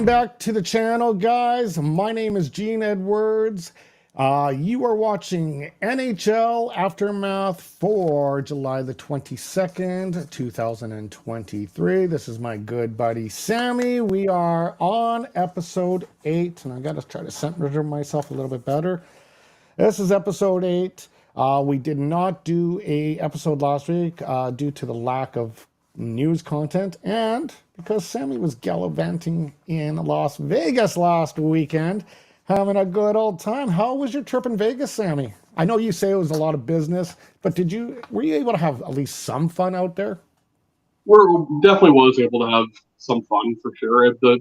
Back to the channel, guys. My name is Gene Edwards. You are watching NHL Aftermath for July the 22nd, 2023. This is my good buddy Sammy. We are on episode 8, and I got to try to center myself a little bit better. This is episode 8. We did not do a episode last week due to the lack of news content, and because Sammy was gallivanting in Las Vegas last weekend, having a good old time. How was your trip in Vegas, Sammy? I know you say it was a lot of business, but were you able to have at least some fun out there? We definitely was able to have some fun for sure. The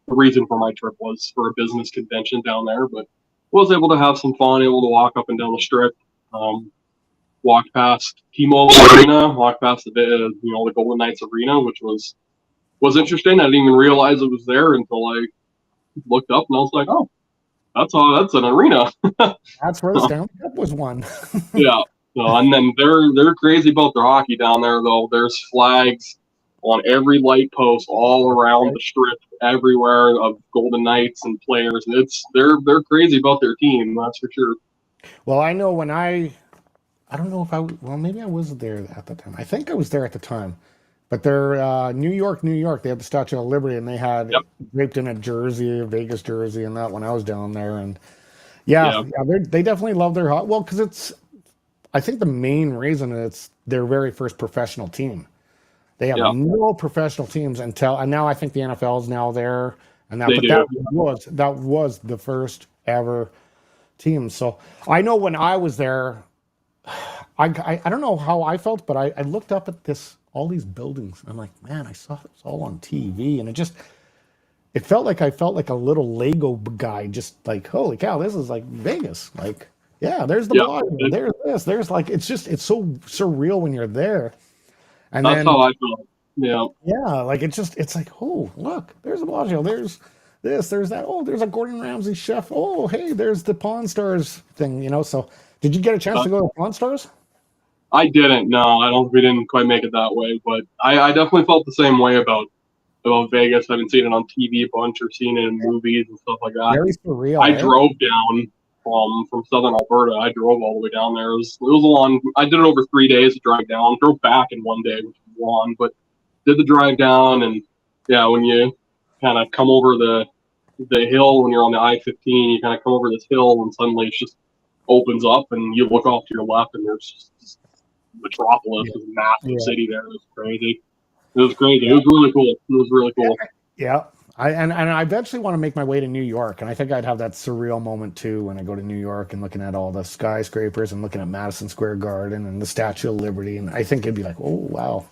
reason for my trip was for a business convention down there, but was able to have some fun, able to walk up and down the strip. Walked past T-Mobile Arena, walked past the Golden Knights Arena, which was interesting. I didn't even realize it was there until I looked up, and I was like, "Oh, that's an arena." That's where the Stanley Cup was won. Yeah. So, and then they're crazy about their hockey down there, though. There's flags on every light post all around the strip, everywhere, of Golden Knights and players. They're crazy about their team, that's for sure. Well, I know when I don't know if maybe I was there at the time. I think I was there at the time. But they're New York. They had the Statue of Liberty, and they had draped in a jersey, a Vegas jersey, and that when I was down there. And yeah, they definitely love their hot. Well, because I think the main reason it's their very first professional team. They have no professional teams and now I think the NFL is now there, and that was the first ever team. So I know when I was there, I don't know how I felt, but I looked up at all these buildings. I'm like, man, I saw it all on TV, and it felt like I felt like a little Lego guy, just like, holy cow, this is like Vegas. Like, yeah, there's the block, there's this, there's like, it's so surreal when you're there. And that's how I felt. Yeah, like it's like, oh, look, there's a Bellagio, there's this, there's that. Oh, there's a Gordon Ramsay chef. Oh, hey, there's the Pawn Stars thing, So, did you get a chance to go to Pawn Stars? I didn't. No, we didn't quite make it that way, but I definitely felt the same way about Vegas. I've been seeing it on TV a bunch, or seen it in movies and stuff like that. Very surreal. I drove down from southern Alberta. I drove all the way down there. It was a long. I did it over 3 days to drive down. Drove back in 1 day, which was long, but did the drive down. And yeah, when you kind of come over the hill, when you're on the I-15, you kind of come over this hill, and suddenly it just opens up, and you look off to your left, and there's just metropolis, this massive city there. It was crazy. It was really cool. Yeah. I eventually want to make my way to New York, and I think I'd have that surreal moment too when I go to New York and looking at all the skyscrapers and looking at Madison Square Garden and the Statue of Liberty, and I think it'd be like, oh wow.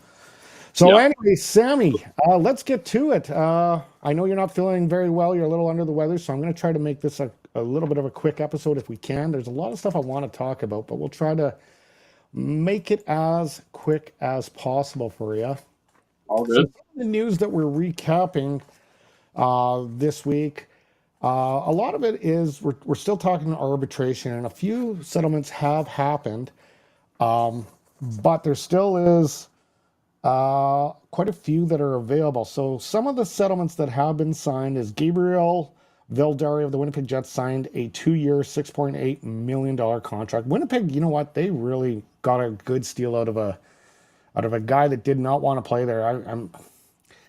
So anyway, Sammy, let's get to it. I know you're not feeling very well; you're a little under the weather, so I'm going to try to make this a little bit of a quick episode if we can. There's a lot of stuff I want to talk about, but we'll try to make it as quick as possible for you. All good. So the news that we're recapping this week, a lot of it is we're still talking arbitration, and a few settlements have happened, but there still is quite a few that are available. So some of the settlements that have been signed is Gabriel Vildari of the Winnipeg Jets signed a 2-year, $6.8 million contract. Winnipeg, you know what? They really got a good steal out of a guy that did not want to play there.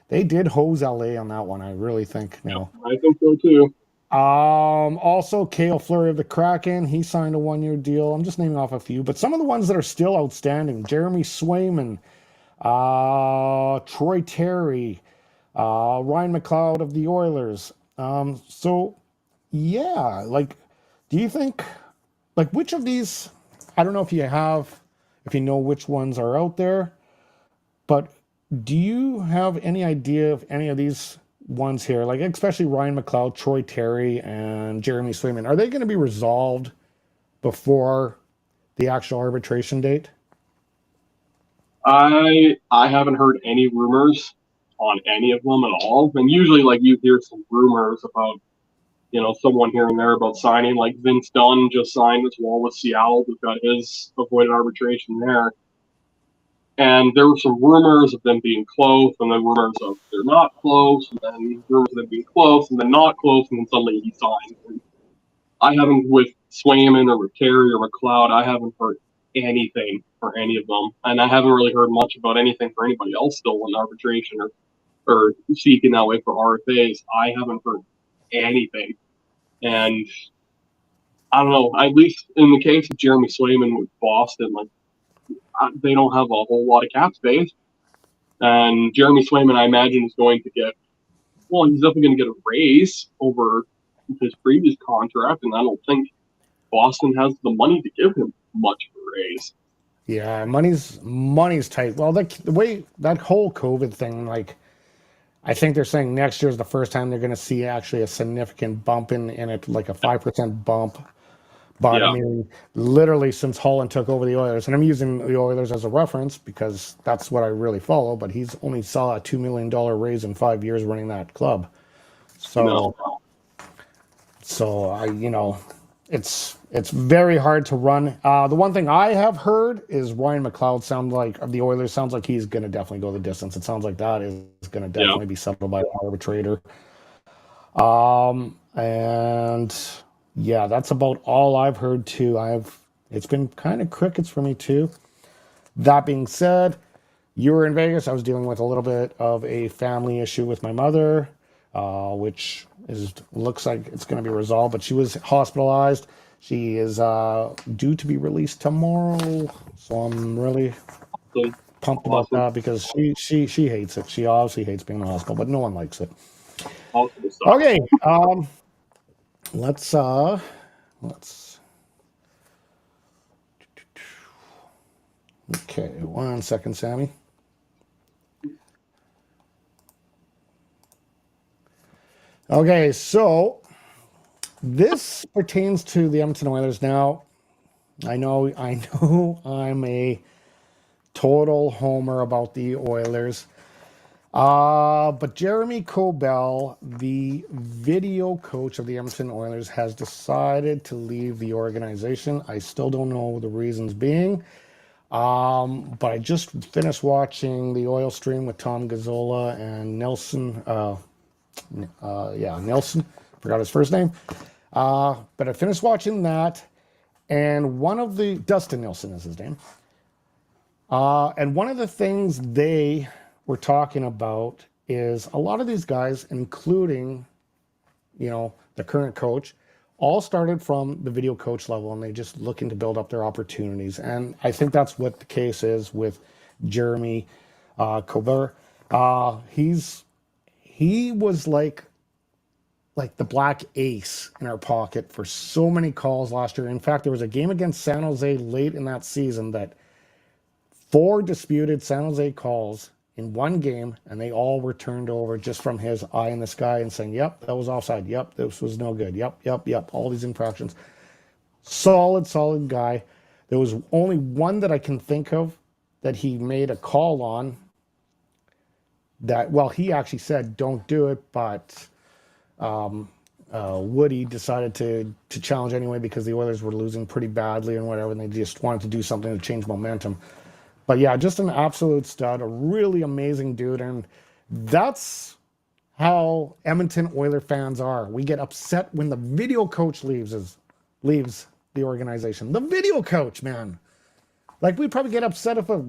They did hose LA on that one, I really think. Now. I think so too. Also, Cale Fleury of the Kraken, he signed a 1-year deal. I'm just naming off a few, but some of the ones that are still outstanding: Jeremy Swayman, Troy Terry, Ryan McLeod of the Oilers. So, yeah, like, do you think, like, which of these? I don't know if you know which ones are out there, but do you have any idea of any of these ones here, like especially Ryan McLeod, Troy Terry, and Jeremy Swayman? Are they going to be resolved before the actual arbitration date? I haven't heard any rumors on any of them at all. And usually, like, you hear some rumors about, someone here and there about signing. Like Vince Dunn just signed as well with Seattle. We've got his avoided arbitration there. And there were some rumors of them being close, and then rumors of they're not close, and then rumors of them being close, and then not close, and then suddenly he signed. And I haven't, with Swayman or with Terry or McLeod, I haven't heard anything for any of them. And I haven't really heard much about anything for anybody else still in arbitration or seeking that way for RFAs. I haven't heard anything. And I don't know, at least in the case of Jeremy Swayman with Boston, like, they don't have a whole lot of cap space. And Jeremy Swayman, I imagine, is going to get, well, he's definitely going to get a raise over his previous contract, and I don't think Boston has the money to give him much of a raise. Yeah, money's tight. Well, the way that whole COVID thing, like, I think they're saying next year is the first time they're going to see actually a significant bump in it, like a 5% bump. But Yeah. I mean, literally since Holland took over the Oilers, and I'm using the Oilers as a reference because that's what I really follow, but he's only saw a $2 million raise in 5 years running that club. So, it's very hard to run. The one thing I have heard is Ryan McLeod of the Oilers sounds like he's going to definitely go the distance. It sounds like that is going to definitely be settled by an arbitrator. And yeah, that's about all I've heard too. It's been kind of crickets for me too. That being said, you were in Vegas. I was dealing with a little bit of a family issue with my mother, which looks like it's going to be resolved, but she was hospitalized. She is due to be released tomorrow, so I'm really pumped about that because she hates it. She obviously hates being in the hospital, but no one likes it. Okay, let's okay, 1 second, Sammy. Okay, so this pertains to the Edmonton Oilers. Now, I know I'm a total homer about the Oilers. But Jeremy Cobell, the video coach of the Edmonton Oilers, has decided to leave the organization. I still don't know the reasons being. But I just finished watching the Oil Stream with Tom Gazzola and Nelson. Nelson. Forgot his first name. But I finished watching that, and Dustin Nelson is his name. And one of the things they were talking about is a lot of these guys, including, the current coach, all started from the video coach level, and they just looking to build up their opportunities. And I think that's what the case is with Jeremy Cobell. He was like the black ace in our pocket for so many calls last year. In fact, there was a game against San Jose late in that season that 4 disputed San Jose calls in one game, and they all were turned over just from his eye in the sky and saying, yep, that was offside. Yep, this was no good. Yep. All these infractions. Solid guy. There was only one that I can think of that he made a call on that, well, he actually said, don't do it, but Woody decided to challenge anyway because the Oilers were losing pretty badly and whatever, and they just wanted to do something to change momentum. But yeah, just an absolute stud, a really amazing dude. And that's how Edmonton Oiler fans are. We get upset when the video coach leaves the organization. The video coach, man. Like, we'd probably get upset if a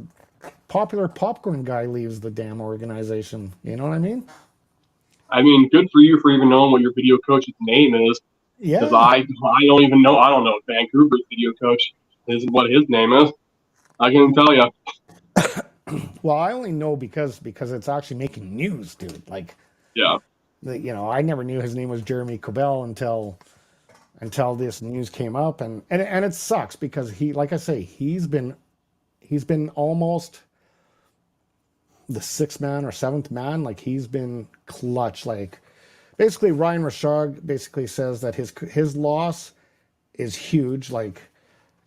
popular popcorn guy leaves the damn organization. You know what I mean? I mean, good for you for even knowing what your video coach's name is. Yeah. Because I don't even know. I don't know Vancouver's video coach is what his name is. I can't tell you. Well, I only know because it's actually making news, dude. Like, yeah, I never knew his name was Jeremy Cobell until this news came up, and it sucks because he, like I say, he's been almost the 6th man or 7th man. Like, he's been clutch. Like, basically, Ryan Richard basically says that his loss is huge. Like,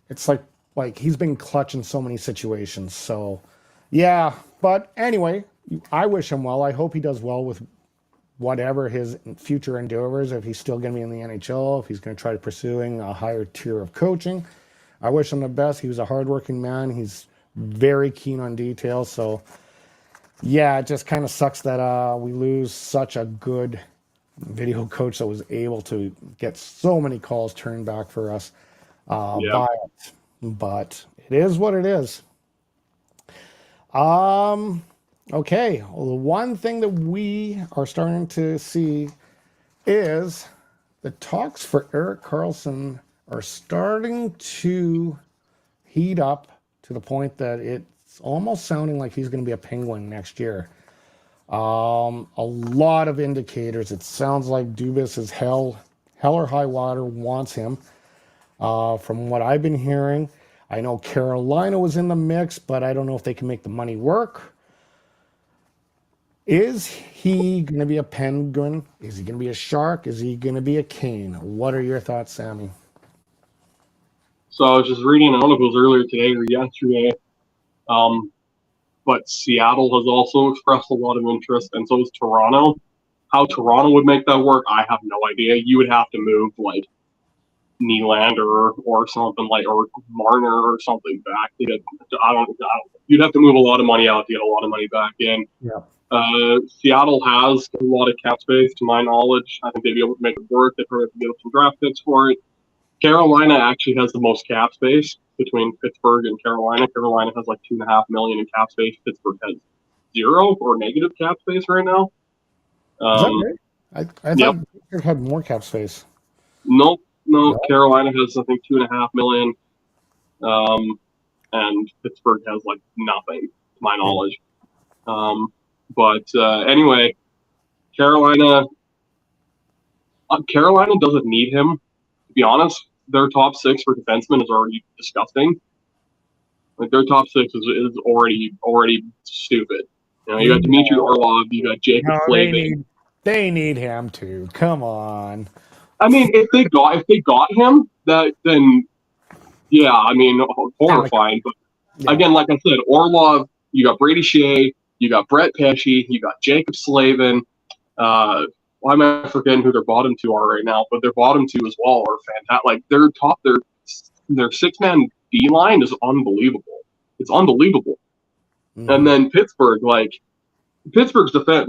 it's like he's been clutch in so many situations. So, yeah. But anyway, I wish him well. I hope he does well with whatever his future endeavors, if he's still going to be in the NHL, if he's going to try pursuing a higher tier of coaching. I wish him the best. He was a hardworking man. He's very keen on detail. So, yeah, it just kind of sucks that we lose such a good video coach that was able to get so many calls turned back for us. Yeah. But it is what it is. Okay. Well, the one thing that we are starting to see is the talks for Erik Karlsson are starting to heat up to the point that it's almost sounding like he's going to be a Penguin next year. A lot of indicators. It sounds like Dubas is hell or high water wants him. From what I've been hearing, I know Carolina was in the mix, but I don't know if they can make the money work. Is he going to be a Penguin? Is he going to be a Shark? Is he going to be a Kane? What are your thoughts, Sammy? So I was just reading, I don't know if it was earlier today or yesterday, but Seattle has also expressed a lot of interest, and so has Toronto. How Toronto would make that work, I have no idea. You would have to move like Nylander or something like, or Marner or something back. I don't. You'd have to move a lot of money out to get a lot of money back in. Yeah. Seattle has a lot of cap space, to my knowledge. I think they'd be able to make it work. They'd probably have to get some draft picks for it. Carolina actually has the most cap space between Pittsburgh and Carolina. Carolina has like $2.5 million in cap space. Pittsburgh has zero or negative cap space right now. Is that right? I thought Pittsburgh had more cap space. No. Carolina has I think $2.5 million, and Pittsburgh has like nothing, to my knowledge. Anyway, Carolina doesn't need him. To be honest, their top six for defensemen is already disgusting. Like their top six is already stupid. You know, you got Dmitry Orlov, you got Jacob Slavin. They need him too. Come on. I mean, if they got him, then yeah, I mean, horrifying. But again, like I said, Orlov, you got Brady Shea, you got Brett Pesce, you got Jacob Slavin. Why am I forgetting who their bottom two are right now? But their bottom two as well are fantastic. Like their 6-man D line is unbelievable. It's unbelievable. Mm-hmm. And then Pittsburgh's defense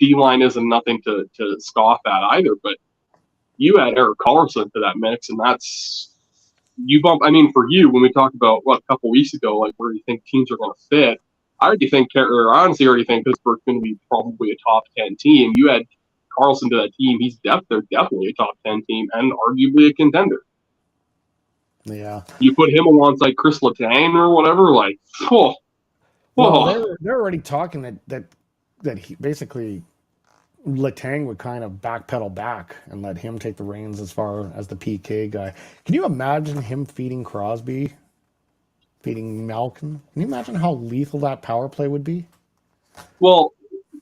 D line isn't nothing to scoff at either. But you add Erik Karlsson to that mix, and that's you bump. I mean, for you, when we talked about a couple weeks ago, like where you think teams are going to fit, I honestly already think Pittsburgh's going to be probably a top 10 team. You add Karlsson to that team, they're definitely a top 10 team and arguably a contender. Yeah. You put him alongside Chris Letang or whatever, like, Well, they're already talking that he basically Letang would kind of backpedal back and let him take the reins as far as the PK guy. Can you imagine him feeding Crosby, feeding Malkin? Can you imagine how lethal that power play would be? Well,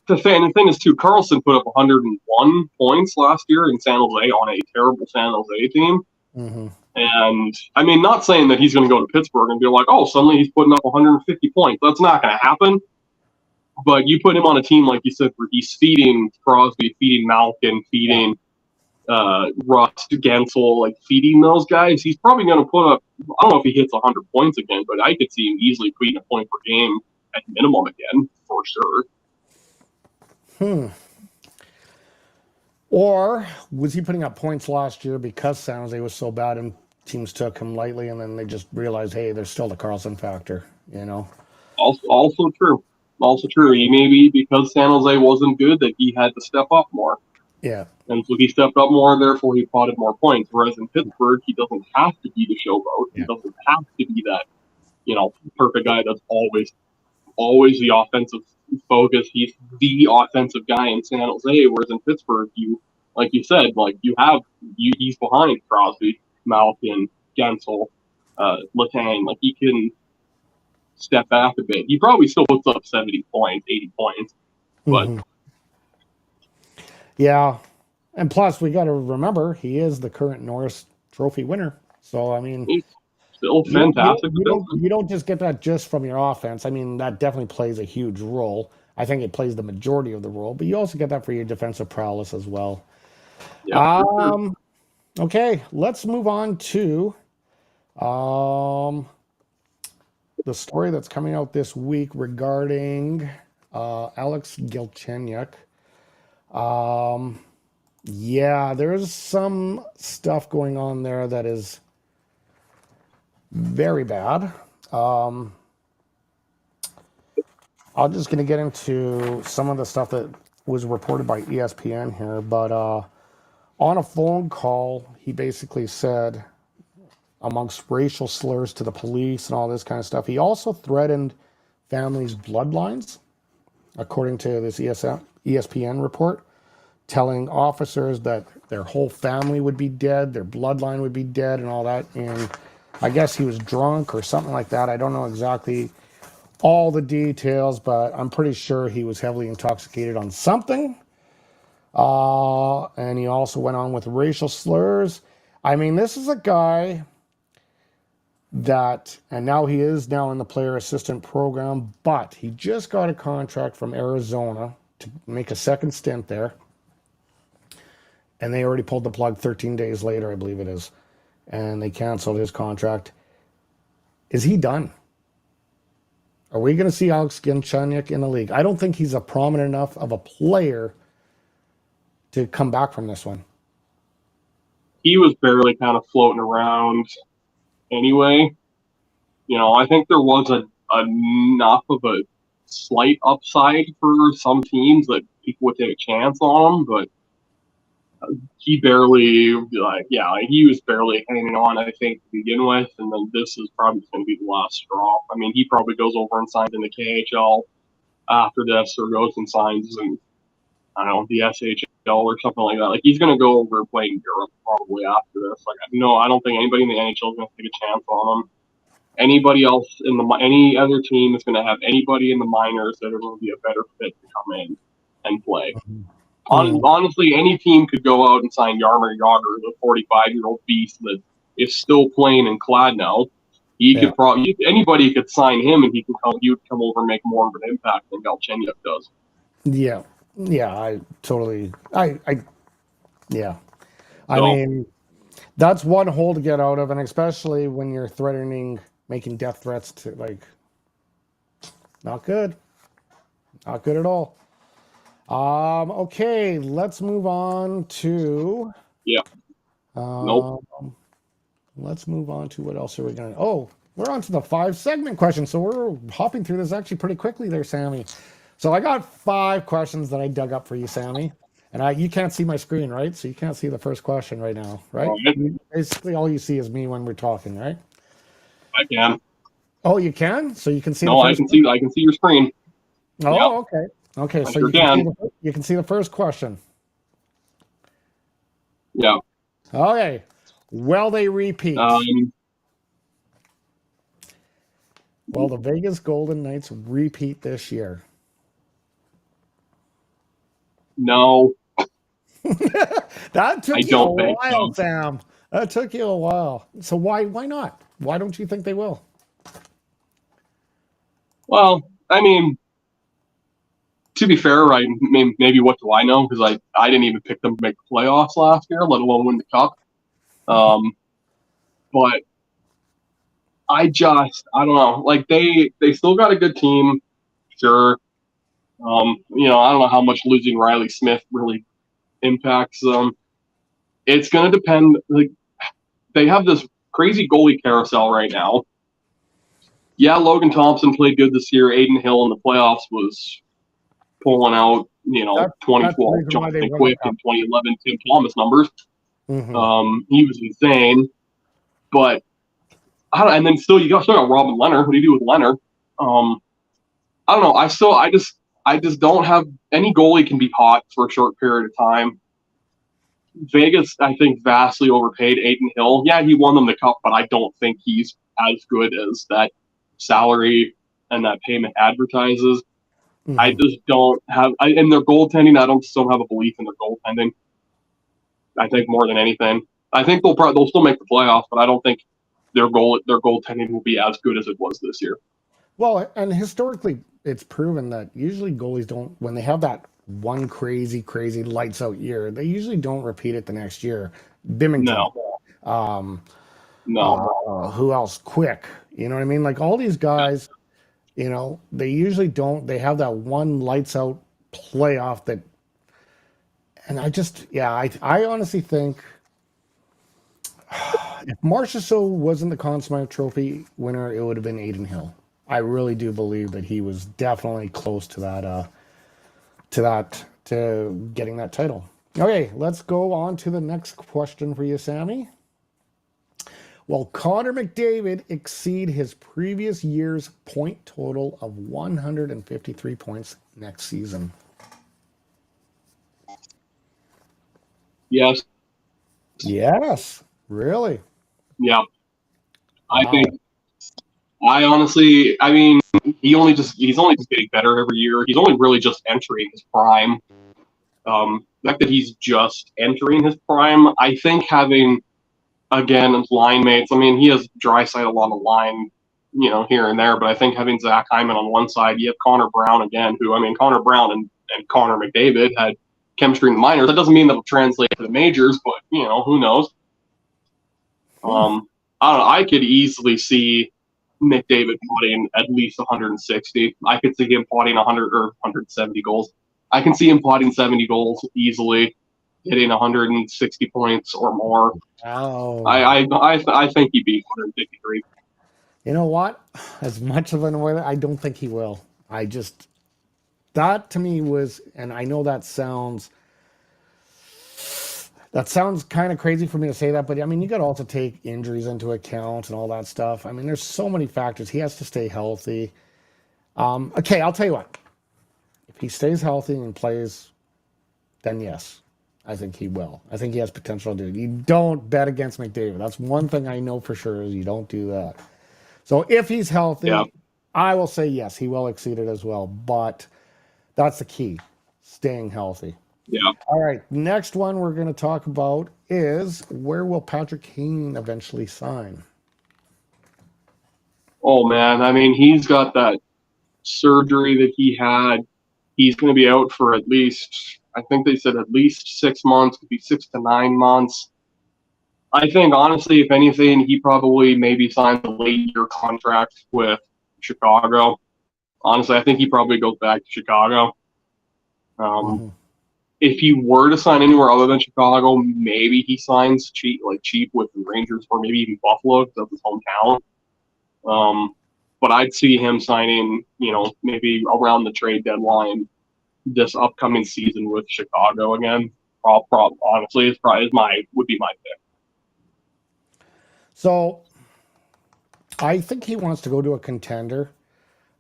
the thing is, too, Karlsson put up 101 points last year in San Jose on a terrible San Jose team. Mm-hmm. And, I mean, not saying that he's going to go to Pittsburgh and be like, oh, suddenly he's putting up 150 points. That's not going to happen. But you put him on a team, like you said, where he's feeding Crosby, feeding Malkin, feeding Rust, Gensel, like feeding those guys. He's probably going to put up, I don't know if he hits 100 points again, but I could see him easily putting a point per game at minimum again, for sure. Or was he putting up points last year because San Jose was so bad and teams took him lightly, and then they just realized, hey, there's still the Karlsson factor, you know? Also true. Also true. He may be because San Jose wasn't good that he had to step up more. Yeah. And so he stepped up more, therefore he potted more points. Whereas in Pittsburgh, he doesn't have to be the showboat. He doesn't have to be that, perfect guy that's always the offensive focus. He's the offensive guy in San Jose. Whereas in Pittsburgh, like you said, he's behind Crosby, Malkin, Gensel, Letang. Like he can step back a bit. He probably still puts up 70 points, 80 points. But yeah. And plus we got to remember he is the current Norris Trophy winner. So I mean, he's still fantastic. You don't just get that just from your offense. I mean, that definitely plays a huge role. I think it plays the majority of the role, but you also get that for your defensive prowess as well. Yeah, okay, let's move on to the story that's coming out this week regarding Alex Galchenyuk. Yeah, there's some stuff going on there that is very bad. I'm just going to get into some of the stuff that was reported by ESPN here, but on a phone call, he basically said, amongst racial slurs to the police and all this kind of stuff, he also threatened families' bloodlines, according to this ESPN report, telling officers that their whole family would be dead, their bloodline would be dead, and all that. And I guess he was drunk or something like that. I don't know exactly all the details, but I'm pretty sure he was heavily intoxicated on something. And he also went on with racial slurs. I mean, this is a guy that, and now he is now in the player assistant program, but he just got a contract from Arizona to make a second stint there. And they already pulled the plug 13 days later, I believe it is. And they canceled his contract. Is he done? Are we going to see Alex Galchenyuk in the league? I don't think he's a prominent enough of a player to come back from this one. He was barely kind of floating around anyway. You know, I think there was enough of a slight upside for some teams that people would take a chance on him, but he barely, he was barely hanging on, I think, to begin with, and then this is probably going to be the last straw. I mean, he probably goes over and signs in the KHL after this, or goes and signs in, I don't know, the SHL or something like that. Like, he's going to go over and play in Europe probably after this. Like, no, I don't think anybody in the NHL is going to take a chance on him. Anybody else any other team is going to have anybody in the minors that are going to be a better fit to come in and play. Honestly, any team could go out and sign Jaromir Jagr, the 45-year-old beast that is still playing in Kladno. Could probably, anybody could sign him, and he would come over and make more of an impact than Galchenyuk does. Yeah, I totally, I mean, that's one hole to get out of, and especially when you're threatening making death threats to, like, not good at all. Okay, let's move on to. Let's move on to what else are we going to. Oh, we're on to the 5-segment question. So we're hopping through this actually pretty quickly there, Sammy. So I got 5 questions that I dug up for you, Sammy. And you can't see my screen, right? So you can't see the first question right now, right? Basically, all you see is me when we're talking, right? I can. Oh, you can? So you can see. No, I can see your screen. Oh, okay. Okay, so you can see the first question. Yeah. Okay. Will they repeat? Will the Vegas Golden Knights repeat this year? No. That took you a while, Sam. That took you a while. So why not? Why don't you think they will? Well, I mean, to be fair, maybe what do I know? Because I didn't even pick them to make the playoffs last year, let alone win the cup. But I don't know. Like, they still got a good team, sure. I don't know how much losing Riley Smith really impacts them. It's going to depend. Like, they have this crazy goalie carousel right now. Yeah, Logan Thompson played good this year. Aiden Hill in the playoffs was pulling out, 2012 Jonathan Quick and 2011 Tim Thomas numbers. Mm-hmm. He was insane. But I don't. And then still you still got Robin Leonard. What do you do with Leonard? I don't know. I just don't have any goalie can be hot for a short period of time. Vegas, I think, vastly overpaid Aiden Hill. Yeah, he won them the cup, but I don't think he's as good as that salary and that payment advertises. Mm-hmm. I just don't have. In their goaltending, I don't have a belief in their goaltending. I think more than anything, I think they'll still make the playoffs, but I don't think their goaltending will be as good as it was this year. Well, and historically, it's proven that usually goalies don't, when they have that one crazy lights out year, they usually don't repeat it the next year. Bimington. No. No. Who else? Quick. You know what I mean? Like all these guys, you know, they usually don't. They have that one lights out playoff that, and I honestly think if Marchessault wasn't the Conn Smythe Trophy winner, it would have been Adin Hill. I really do believe that he was definitely close to to getting that title. Okay, let's go on to the next question for you, Sammy. Will Connor McDavid exceed his previous year's point total of 153 points next season? Yes. Yes, really. Yeah. I Wow. think. I honestly, I mean, he's only just getting better every year. He's only really just entering his prime. The fact that he's just entering his prime, I think having again line mates. I mean, he has Draisaitl on the line, you know, here and there, but I think having Zach Hyman on one side, you have Connor Brown again, who I mean, Connor Brown and Connor McDavid had chemistry in the minors. That doesn't mean that'll translate to the majors, but you know, who knows? I don't know. I could easily see McDavid potting at least 160. I could see him potting 100 or 170 goals. I can see him potting 70 goals easily, hitting 160 points or more. Wow. I think he'd be 153. You know what? As much of an Oiler, I don't think he will. That to me was, and I know that sounds kind of crazy for me to say that, but I mean, you got to also take injuries into account and all that stuff. I mean, there's so many factors. He has to stay healthy. Okay, I'll tell you what. If he stays healthy and plays, then yes, I think he will. I think he has potential to do it. You don't bet against McDavid. That's one thing I know for sure is you don't do that. So if he's healthy, Yeah. I will say yes, he will exceed it as well. But that's the key, staying healthy. Yeah. All right, next one we're going to talk about is where will Patrick Kane eventually sign? Oh man, I mean, he's got that surgery that he had. He's going to be out for at least, I think they said at least 6 months, could be 6 to 9 months. I think honestly, if anything, he probably maybe signs a late year contract with Chicago. Honestly, I think he probably goes back to Chicago. If he were to sign anywhere other than Chicago, maybe he signs cheap with the Rangers or maybe even Buffalo because that's his hometown. But I'd see him signing, you know, maybe around the trade deadline this upcoming season with Chicago again. Honestly, would be my pick. So I think he wants to go to a contender.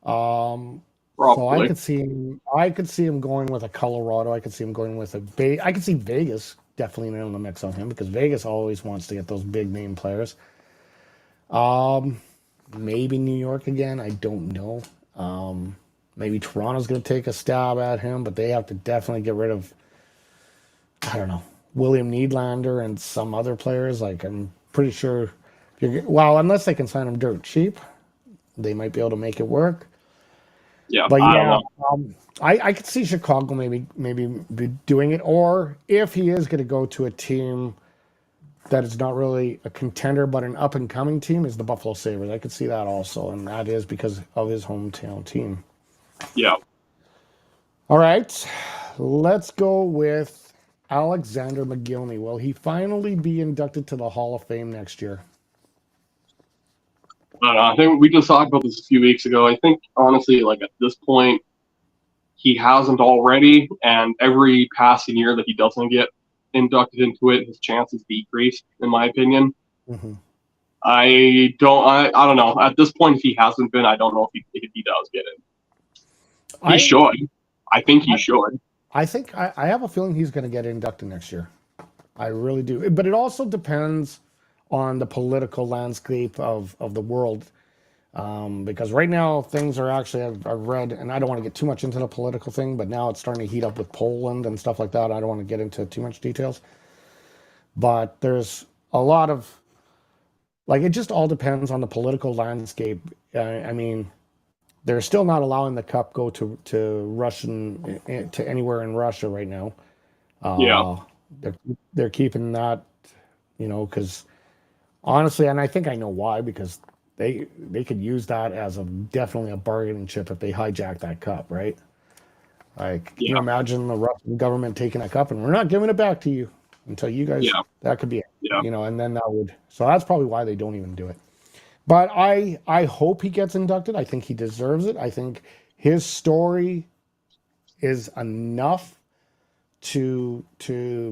So I could see him going with a Colorado. I could see him going with I could see Vegas definitely in the mix on him because Vegas always wants to get those big name players. Maybe New York again. I don't know. Maybe Toronto's going to take a stab at him, but they have to definitely get rid of, I don't know, William Nylander and some other players. Like I'm pretty sure, unless they can sign him dirt cheap, they might be able to make it work. Yeah, but I don't know. I could see Chicago maybe be doing it, or if he is going to go to a team that is not really a contender but an up and coming team, is the Buffalo Sabres. I could see that also, and that is because of his hometown team. Yeah. All right, let's go with Alexander McGillney. Will he finally be inducted to the Hall of Fame next year? I think we just talked about this a few weeks ago. I think, honestly, like at this point, he hasn't already, and every passing year that he doesn't get inducted into it, his chances decrease, in my opinion. Mm-hmm. I don't know. At this point, if he hasn't been, I don't know if he does get it. He should. I think he should. I think I have a feeling he's going to get inducted next year. I really do. But it also depends on the political landscape of the world. Because right now things are actually, I've read, and I don't want to get too much into the political thing, but now it's starting to heat up with Poland and stuff like that. I don't want to get into too much details. But there's a lot of, like, it just all depends on the political landscape. I mean, they're still not allowing the cup go to Russian, to anywhere in Russia right now. Yeah. They're keeping that, because Honestly, and I think I know why, because they could use that as definitely a bargaining chip if they hijack that cup, right? Like, can you Yeah, imagine the Russian government taking a cup and we're not giving it back to you until you guys, yeah, that could be it, yeah, and then that would, so that's probably why they don't even do it. But I hope he gets inducted. I think he deserves it. I think his story is enough to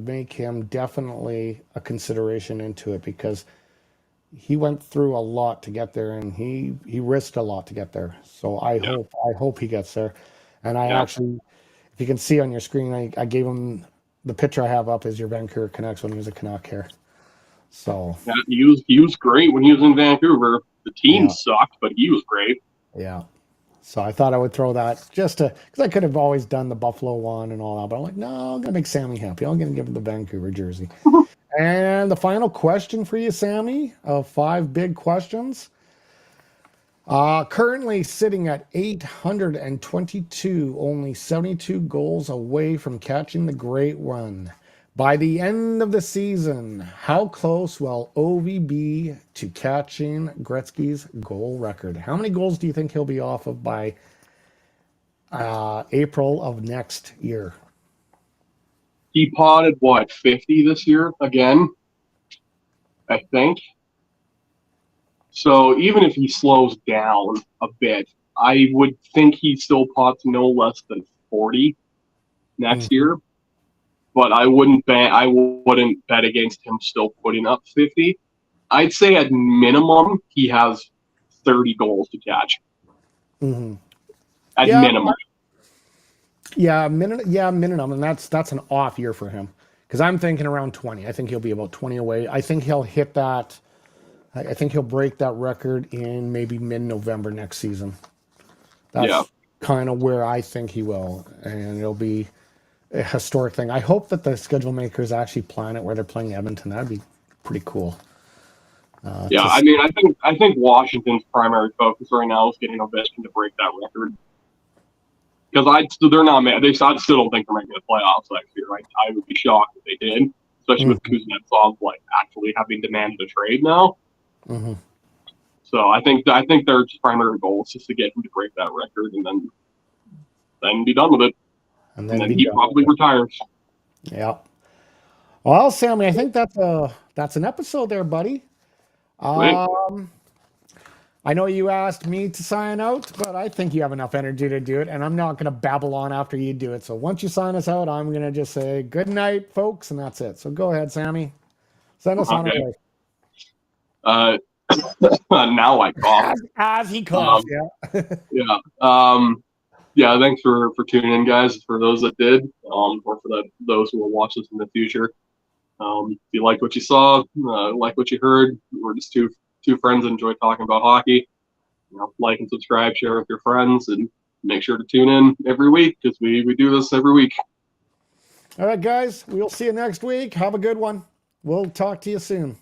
make him definitely a consideration into it, because he went through a lot to get there, and he risked a lot to get there. So yeah, I hope he gets there. And I yeah. actually, if you can see on your screen, I gave him the picture I have up is your Vancouver Canucks when he was a Canuck here. So Yeah, he was great when he was in Vancouver. The team yeah, sucked, but he was great. yeah. So I thought I would throw that just to, because I could have always done the Buffalo one and all that, but I'm like, no, I'm gonna make Sammy happy. I'm gonna give him the Vancouver jersey. And the final question for you, Sammy, of 5 big questions. Currently sitting at 822, only 72 goals away from catching the great run. By the end of the season, how close will Ovi be to catching Gretzky's goal record? How many goals do you think he'll be off of by April of next year? He potted what 50 this year again, I think. So even if he slows down a bit, I would think he still pots no less than 40 next Mhm. year. But I wouldn't bet against him still putting up 50. I'd say at minimum he has 30 goals to catch. Mhm. At Yeah, minimum. minimum, and that's an off year for him, because I'm thinking around 20. I think he'll be about 20 away. I think he'll hit that. I think he'll break that record in maybe mid-November next season. Yeah. That's kind of where I think he will, and it'll be a historic thing. I hope that the schedule makers actually plan it where they're playing Edmonton. That'd be pretty cool. Yeah, To I mean, I think Washington's primary focus right now is getting Ovechkin to break that record because they're not mad. I still don't think they're making the playoffs next year. I would be shocked if they did, especially with Mhm, Kuznetsov actually having demanded a trade now. mhm. So I think their primary goal is just to get him to break that record and then be done with it, And and then then be he done with probably it. retires. Yeah. Well, Sammy, I think that's an episode there, buddy. Sweet. Um, I know you asked me to sign out, but I think you have enough energy to do it, and I'm not going to babble on after you do it. So once you sign us out, I'm going to just say good night, folks, and that's it. So go ahead, Sammy. Send us on our Okay. way. Uh, now I cough. As he coughs, Um, yeah. yeah. Yeah. Thanks for tuning in, guys. For those that did, or for those who will watch this in the future. If you liked what you saw, like what you heard, we're just two friends that enjoy talking about hockey. Like and subscribe, share with your friends, and make sure to tune in every week because we do this every week. All right, guys, we'll see you next week. Have a good one. We'll talk to you soon.